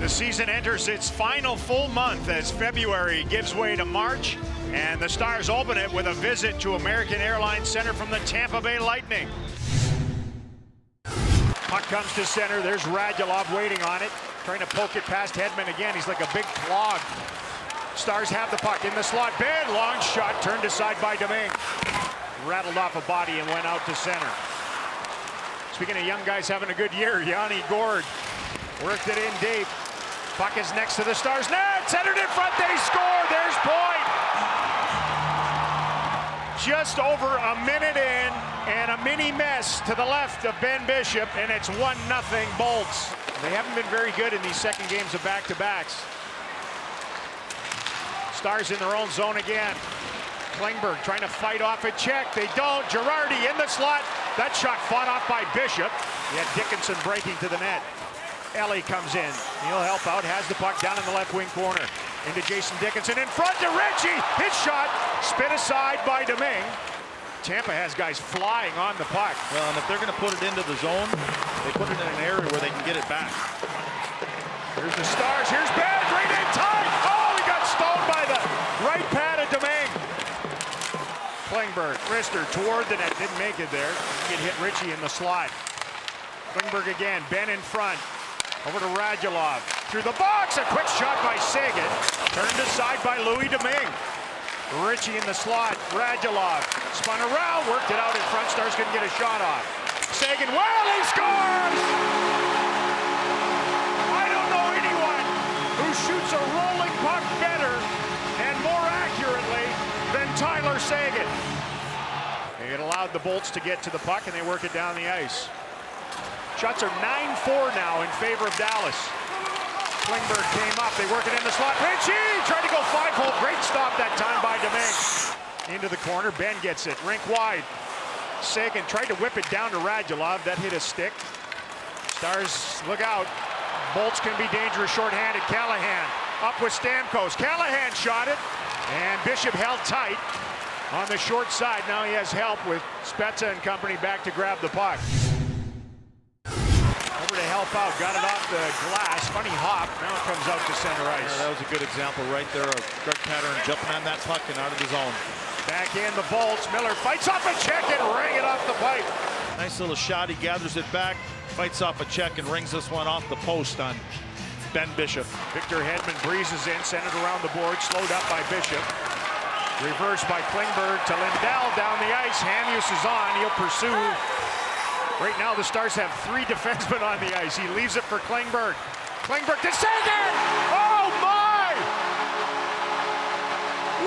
The season enters its final full month as February gives way to March, and the Stars open it with a visit to American Airlines Center from the Tampa Bay Lightning. Puck comes to center. There's Radulov waiting on it, trying to poke it past Hedman again. He's like a big clog. Stars have the puck in the slot. Benn, long shot, turned aside by Domingue. Rattled off a body and went out to center. Speaking of young guys having a good year, Yanni Gourde worked it in deep. Puck is next to the Stars net. Centered in front, they score. There's point. Just over a minute in, and a mini mess to the left of Ben Bishop, and it's 1-0 Bolts. They haven't been very good in these second games of back-to-backs. Stars in their own zone again. Klingberg trying to fight off a check. They don't. Girardi in the slot. That shot fought off by Bishop. Yet Dickinson breaking to the net. Ellie comes in. He'll help out. Has the puck down in the left wing corner. Into Jason Dickinson. In front to Ritchie. His shot spit aside by Domingue. Tampa has guys flying on the puck. Well, and if they're going to put it into the zone, they put it in an area where they can get it back. Here's the Stars. Here's Benn. Right in time. Oh, he got stoned by the right pad of Domingue. Klingberg, wrister toward the net. Didn't make it there. He hit Ritchie in the slot. Klingberg again. Benn in front. Over to Radulov. Through the box. A quick shot by Seguin. Turned aside by Louis Domingue. Ritchie in the slot. Radulov spun around. Worked it out in front. Stars couldn't get a shot off. Seguin. Well, he scores! I don't know anyone who shoots a rolling puck better and more accurately than Tyler Seguin. It allowed the Bolts to get to the puck, and they work it down the ice. Shots are 9-4 now in favor of Dallas. Klingberg came up. They work it in the slot. Ritchie tried to go 5-hole. Great stop that time by Domingue. Into the corner. Benn gets it. Rink wide. Seguin tried to whip it down to Radulov. That hit a stick. Stars, look out. Bolts can be dangerous shorthanded. Callahan up with Stamkos. Callahan shot it. And Bishop held tight on the short side. Now he has help with Spezza and company back to grab the puck. Over to help out. Got it off the glass. Funny hop. Now it comes out to center ice. Yeah, that was a good example right there of Greg Pattern jumping on that puck and out of the zone. Back in the Bolts. Miller fights off a check and ring it off the pipe. Nice little shot. He gathers it back, fights off a check, and rings this one off the post on Ben Bishop. Victor Hedman breezes in, sent it around the board, slowed up by Bishop. Reversed by Klingberg to Lindell down the ice. Hamhuis is on. He'll pursue. Right now, the Stars have 3 defensemen on the ice. He leaves it for Klingberg. Klingberg to Seguin! Oh, my!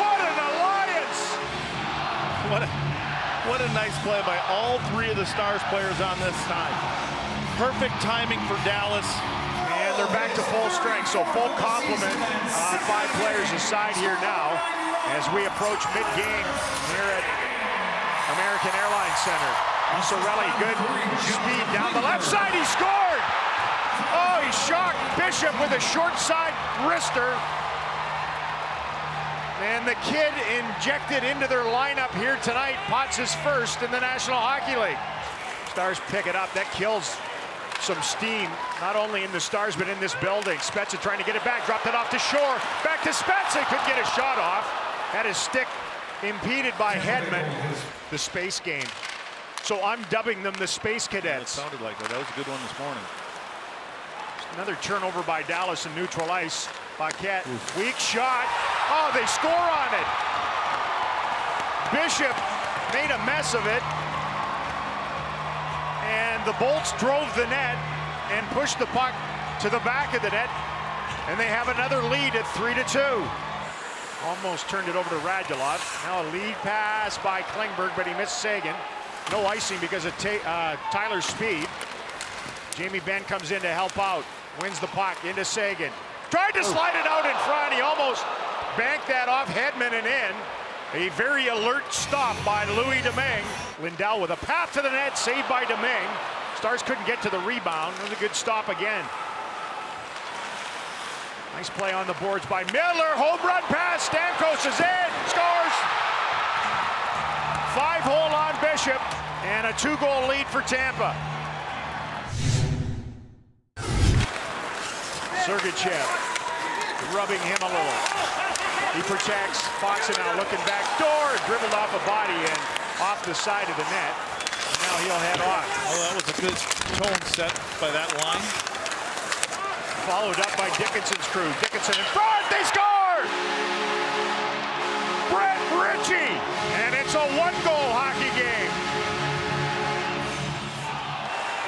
What an alliance! What a nice play by all 3 of the Stars players on this time. Perfect timing for Dallas. And they're back to full strength, so full complement. 5 players aside here now as we approach mid-game here at American Airlines Center. Sorelli, good speed down the left side. He scored! Oh, he shocked Bishop with a short side wrister. And the kid injected into their lineup here tonight. Potts is first in the National Hockey League. Stars pick it up. That kills some steam, not only in the Stars, but in this building. Spezza trying to get it back, dropped it off to Shore. Back to Spezza, couldn't get a shot off. Had his stick impeded by Hedman. The space game. So I'm dubbing them the Space Cadets. It sounded like that. That was a good one this morning. Another turnover by Dallas in neutral ice. Paquette, weak shot. Oh, they score on it. Bishop made a mess of it. And the Bolts drove the net and pushed the puck to the back of the net. And they have another lead at 3-2. Almost turned it over to Radulov. Now a lead pass by Klingberg, but he missed Seguin. No icing because of Tyler's speed. Jamie Benn comes in to help out. Wins the puck into Seguin. Tried to slide it out in front. He almost banked that off Hedman and in. A very alert stop by Louis Domingue. Lindell with a path to the net, saved by Domingue. Stars couldn't get to the rebound. It was a good stop again. Nice play on the boards by Miller. Home run pass. Stamkos is in. Scores. 5-hole on Bishop. And a 2-goal lead for Tampa. Sergachev rubbing him a little. He protects. Foxa now looking back door, dribbled off a body and off the side of the net. And now he'll head off. Oh, that was a good tone set by that line. Followed up by Dickinson's crew. Dickinson in front, they score! Brett Ritchie, and it's a one-goal hockey game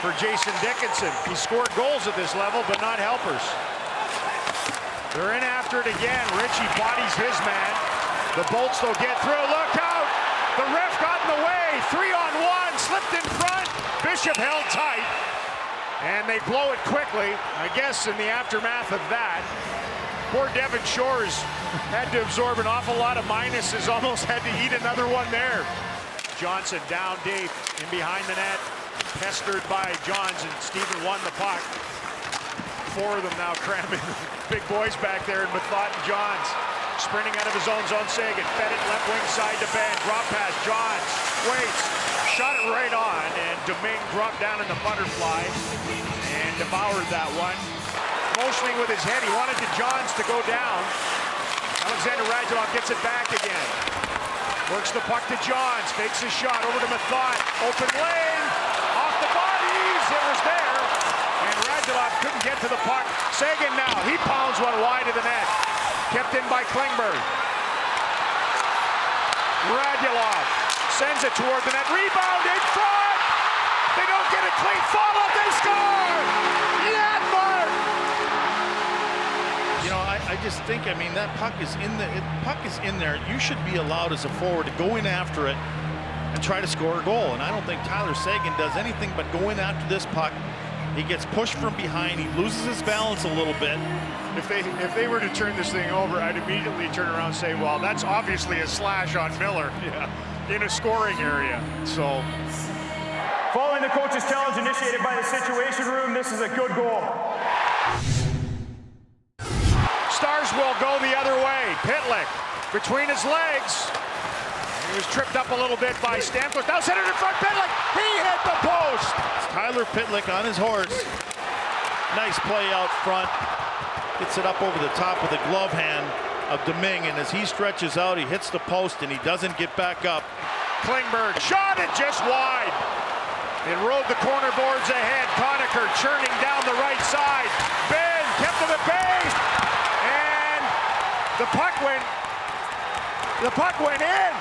for Jason Dickinson. He scored goals at this level, but not helpers. They're in after it again. Ritchie bodies his man. The Bolts, they'll get through. Look out! The ref got in the way. 3-on-1, slipped in front. Bishop held tight. And they blow it quickly. I guess in the aftermath of that, poor Devon Shores had to absorb an awful lot of minuses. Almost had to eat another one there. Johnson down deep in behind the net. Pestered by Johns, and Stephen won the puck. Four of them now cramming. Big boys back there in Methot and Johns. Sprinting out of his own zone. Sagan fed it left wing side to Ben. Drop pass. Johns waits. Shot it right on. And Domingue dropped down in the butterfly and devoured that one. Motioning with his head. He wanted to Johns to go down. Alexander Radulov gets it back again. Works the puck to Johns. Fakes his shot over to Methot. Open lane. Off the bodies. It was there. And Radulov couldn't get to the puck. Sagan now. He pounds one wide of the net. Kept in by Klingberg. Radulov sends it toward the net. Rebound in front. They don't get a clean follow. They score. Janmark. You know, I just think, I mean, that puck is in there. You should be allowed as a forward to go in after it and try to score a goal. And I don't think Tyler Sagan does anything but go in after this puck. He gets pushed from behind. He loses his balance a little bit. If they were to turn this thing over, I'd immediately turn around and say, well, that's obviously a slash on Miller in a scoring area. So, following the coach's challenge initiated by the Situation Room, this is a good goal. Stars will go the other way. Pitlick between his legs. He was tripped up a little bit by Stamkos. Now set it in front. Pitlick. He hit the post. It's Tyler Pitlick on his horse. Nice play out front. Gets it up over the top of the glove hand of Domingue, and as he stretches out, he hits the post and he doesn't get back up. Klingberg shot it just wide. It rode the corner boards ahead. Conacher churning down the right side. Ben kept to the base, and the puck went in.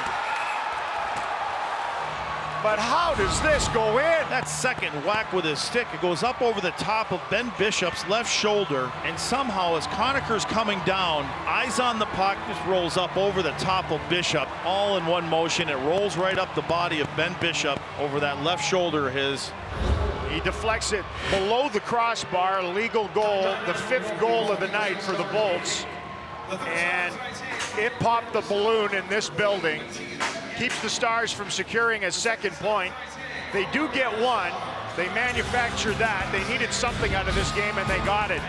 But how does this go in? That second whack with his stick, it goes up over the top of Ben Bishop's left shoulder, and somehow as Conacher's coming down, eyes on the puck, just rolls up over the top of Bishop, all in one motion. It rolls right up the body of Ben Bishop over that left shoulder of his. He deflects it below the crossbar, legal goal, the 5th goal of the night for the Bolts. And it popped the balloon in this building. Keeps the Stars from securing a second point. They do get one. They manufactured that. They needed something out of this game, and they got it.